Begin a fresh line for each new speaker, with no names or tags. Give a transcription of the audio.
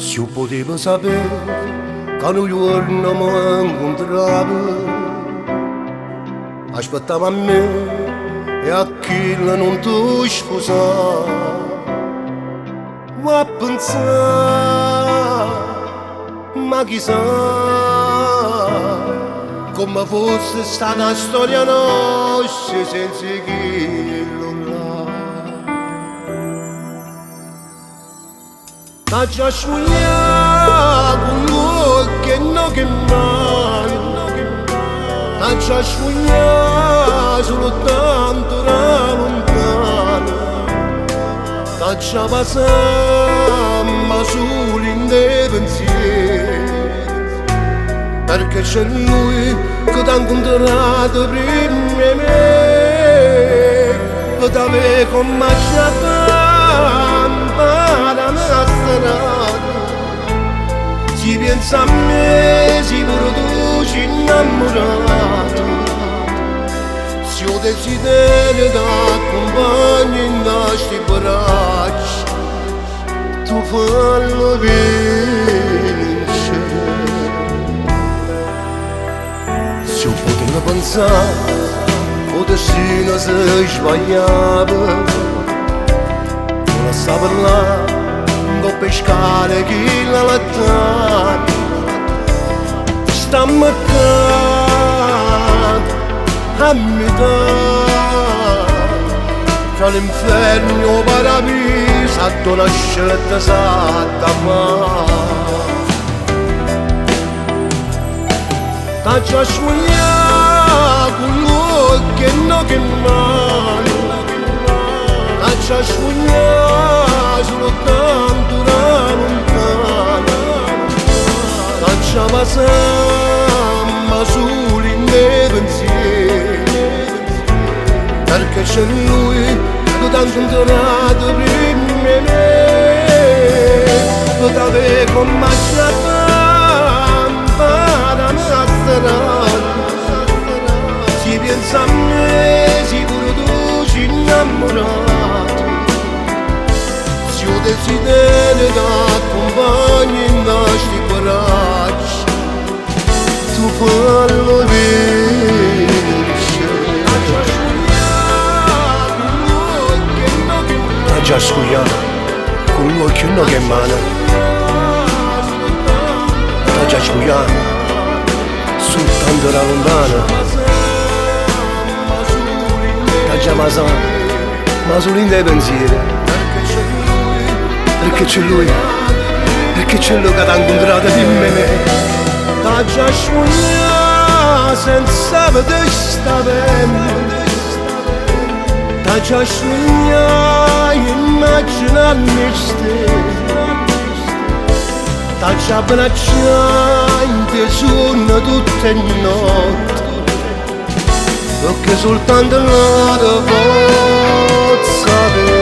Se eu potevo saber che un giorno mi incontravo, aspettava a me e a chi non ti sposava. Ma a pensare, ma chissà, come fosse stata una storia nostra senza quello là. T'ha sfogliato con l'occhio e non che mano, t'ha sfogliato soltanto da lontano, t'ha passato ma solo in dei pensieri, perché c'è lui che t'ha incontrato prima di me, che t'aveva combaciato la mia strada. Si pensa a me, si pure tu ci innamorato, se ho desiderio d'accompagno in questi bracci, tu fallo vincere. Se io potevo pensare, il destino si sbagliava, stava là, non pescare chi la lattata, stiamo accanto a metà, tra l'inferno e il paradiso, a tua scelta esatta t'ha sfogliato con l'occhio e non che mano, t'ha sfogliato soltanto da lontano, t'ha passato ma solo in dei pensieri, perché c'è lui che t'ha incontrato prima di me, che t'aveva combaciato la mia strada. Si pensa a me, si pure tu ci innamorato, se ho desiderio d'accompagno in questi bracci, tu fallo vincere. T'ha sfogliato con l'occhio e non che mano, t'ha sfogliato soltanto da lontano, t'ha passato ma solo in dei pensieri, perché c'è lui che t'ha incontrato prima di me, t'ha sfogliato senza vedere sta pelle, t'ha sfogliato immaginarmi stessa, t'ha abbracciato in te sonno tutte le notti, perché soltanto l'ora posso sapere.